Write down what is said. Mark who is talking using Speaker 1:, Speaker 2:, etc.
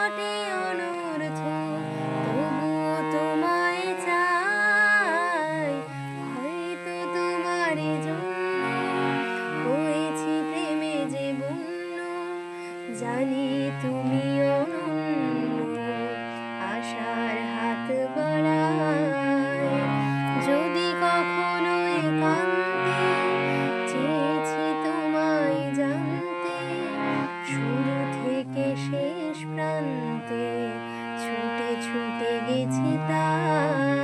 Speaker 1: বটে অনর্থ, তবুও তোমায় চাই। হয়তো তোমারই জন্য হয়েছি প্রেমে যে বন্য, জানি তুমি অনন্য আশার হাত বাড়ায়। যদি কখনো একান্তে চেয়েছি তোমায় জানতে, শুরু থেকে শেষ প্রান্তে ছুটে ছুটে গেছি তাই।